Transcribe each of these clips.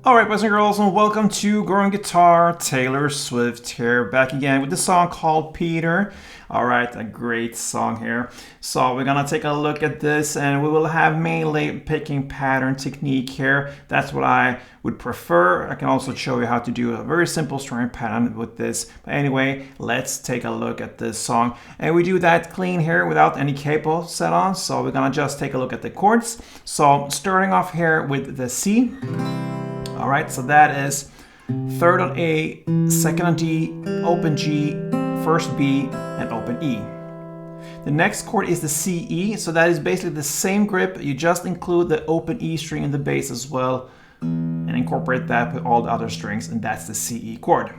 Alright, boys and girls, and welcome to Growing Guitar. Taylor Swift here, back again with the song called Peter. Alright, a great song here. So we're gonna take a look at this, and we will have mainly picking pattern technique here. That's what I would prefer. I can also show you how to do a very simple string pattern with this. But anyway, let's take a look at this song. And we do that clean here without any capo set on. So we're gonna just take a look at the chords. So starting off here with the C. All right, so that is third on A, second on D, open G, first B, and open E. The next chord is the C, E, so that is basically the same grip. You just include the open E string in the bass as well and incorporate that with all the other strings, and that's the C, E chord.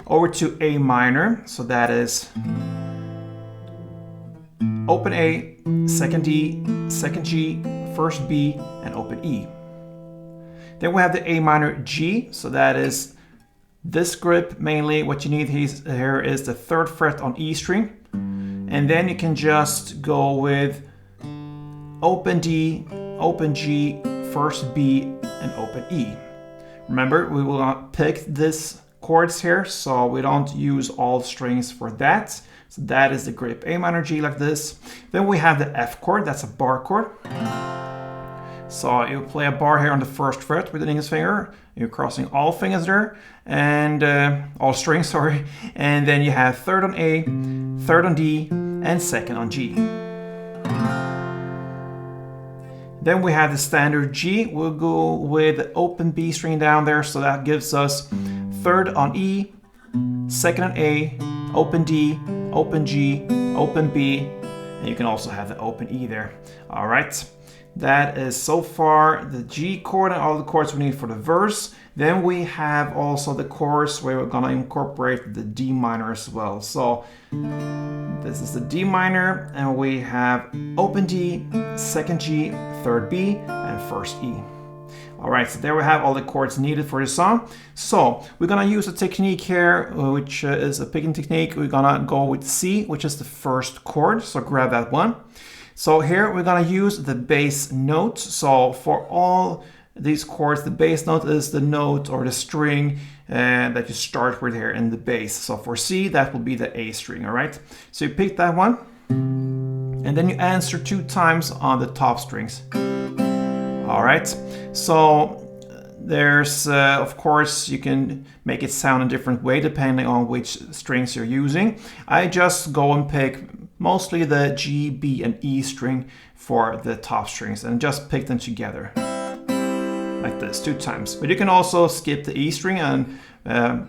Over to A minor, so that is open A, second D, second G, first B, and open E. Then we have the A minor G, so that is this grip mainly. What you need here is the third fret on E string. And then you can just go with open D, open G, first B, and open E. Remember, we will not pick these chords here, so we don't use all strings for that. So that is the grip A minor G like this. Then we have the F chord, that's a bar chord. So you play a bar here on the first fret with the index finger. You're crossing all fingers there, and all strings, sorry. And then you have third on A, third on D, and second on G. Then we have the standard G. We'll go with the open B string down there, so that gives us third on E, second on A, open D, open G, open B, and you can also have the open E there. All right. That is so far the G chord and all the chords we need for the verse. Then we have also the chorus where we're gonna incorporate the D minor as well. So this is the D minor, and we have open D, second G, third B, and first E. All right, so there we have all the chords needed for the song. So we're gonna use a technique here, which is a picking technique. We're gonna go with C, which is the first chord. So grab that one. So here we're gonna use the bass note. So for all these chords, the bass note is the note or the string that you start with here in the bass. So for C, that will be the A string, all right? So you pick that one, and then you answer 2 times on the top strings. All right, so there's, of course, you can make it sound a different way depending on which strings you're using. I just go and pick mostly the G, B, and E string for the top strings and just pick them together like this 2 times. But you can also skip the E string and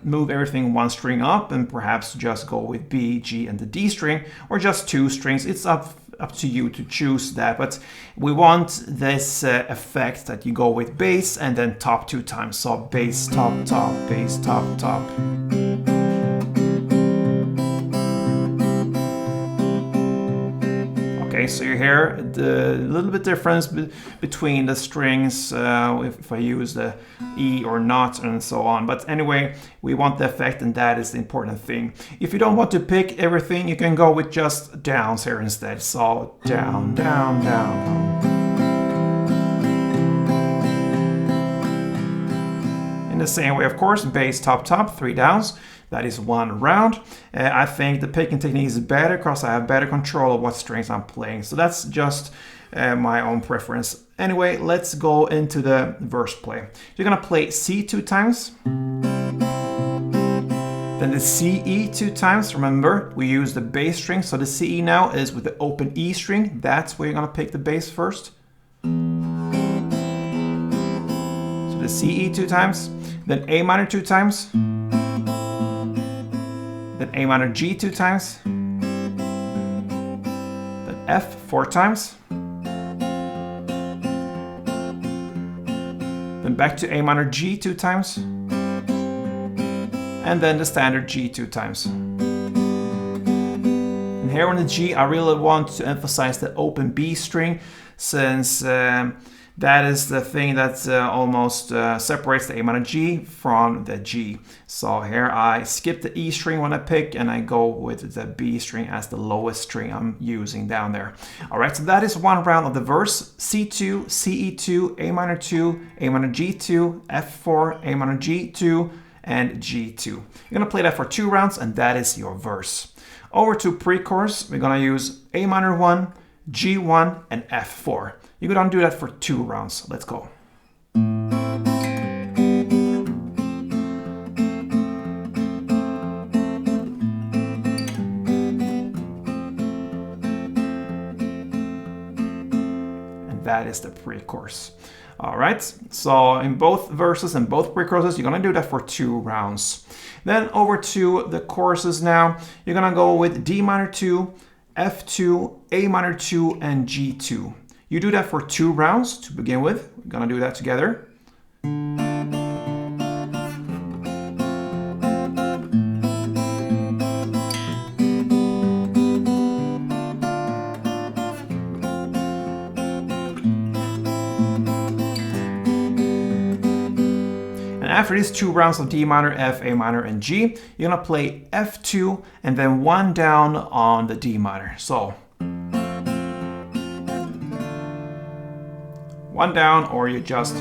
move everything 1 string up and perhaps just go with B, G, and the D string, or just 2 strings. It's up to you to choose that, but we want this effect that you go with bass and then top 2 times. So bass, top, top, bass, top, top. Okay, so you hear the little bit difference between the strings if I use the E or not and so on. But anyway, we want the effect, and that is the important thing. If you don't want to pick everything, you can go with just downs here instead. So down, down, down. In the same way, of course, bass, top, top, 3 downs. That is 1 round. I think the picking technique is better because I have better control of what strings I'm playing. So that's just my own preference. Anyway, let's go into the verse play. You're gonna play C 2 times. Then the C, E 2 times. Remember, we use the bass string. So the C, E now is with the open E string. That's where you're gonna pick the bass first. So the C, E 2 times. Then A minor 2 times. Then A minor G 2 times, then F 4 times, then back to A minor G 2 times, and then the standard G 2 times. And here on the G, I really want to emphasize the open B string, since That is the thing that almost separates the A minor G from the G. So here I skip the E string when I pick, and I go with the B string as the lowest string I'm using down there. All right, so that is one round of the verse: C2, CE2, A minor 2, A minor G2, F4, A minor G2, and G2. You're gonna play that for 2 rounds, and that is your verse. Over to pre-chorus, we're gonna use A minor 1, G1, and F4. You're gonna do that for 2 rounds. Let's go. And that is the pre-chorus. All right, so in both verses and both pre-choruses, you're gonna do that for 2 rounds. Then over to the choruses now. You're gonna go with D minor 2, F2, A minor 2, and G2. You do that for 2 rounds to begin with. We're gonna do that together. And after these 2 rounds of D minor, F, A minor, and G, you're gonna play F2 and then 1 down on the D minor. So 1 down, or you just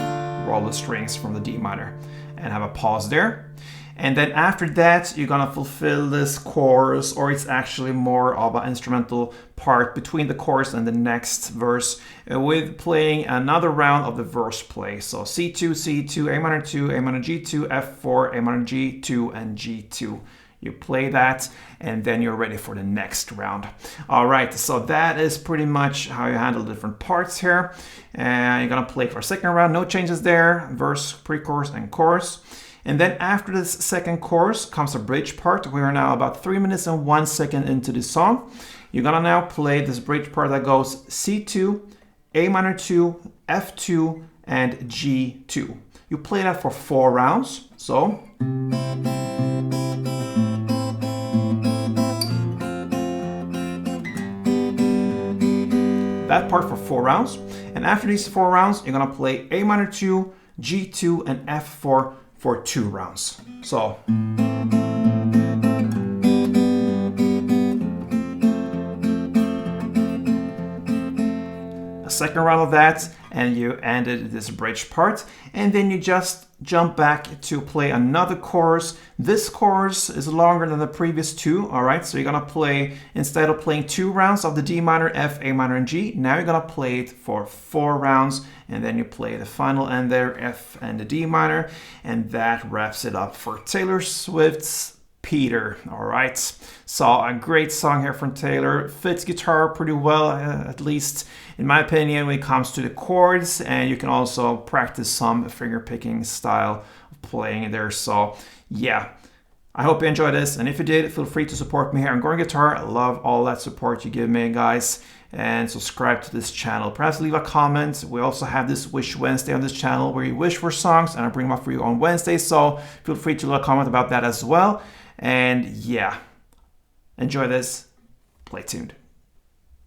roll the strings from the D minor and have a pause there. And then after that, you're gonna fulfill this chorus, or it's actually more of an instrumental part between the chorus and the next verse with playing another round of the verse play. So C2, C2, A minor 2, A minor G2, F4, A minor G2, and G2. You play that, and then you're ready for the next round. All right, so that is pretty much how you handle different parts here. And you're gonna play for a second round, no changes there, verse, pre-chorus, and chorus. And then after this second chorus comes a bridge part. We are now about 3 minutes and 1 second into the song. You're gonna now play this bridge part that goes C2, A minor 2, F2, and G2. You play that for 4 rounds. So that part for 4 rounds. And after these 4 rounds, you're gonna play A minor 2, G2, and F4 for 2 rounds. So a second round of that, and you ended this bridge part, and then you just jump back to play another chorus. This chorus is longer than the previous 2, all right? So you're gonna play, instead of playing 2 rounds of the D minor, F, A minor, and G, now you're gonna play it for 4 rounds, and then you play the final end there, F and the D minor, and that wraps it up for Taylor Swift's Peter. All right, so a great song here from Taylor. Fits guitar pretty well, at least in my opinion, when it comes to the chords, and you can also practice some finger picking style of playing there. So yeah, I hope you enjoyed this, and if you did, feel free to support me here on Going Guitar. I love all that support you give me, guys, and subscribe to this channel. Perhaps leave a comment. We also have this Wish Wednesday on this channel where you wish for songs, and I bring them up for you on Wednesday, so feel free to leave a comment about that as well. And yeah, enjoy this. Play tuned.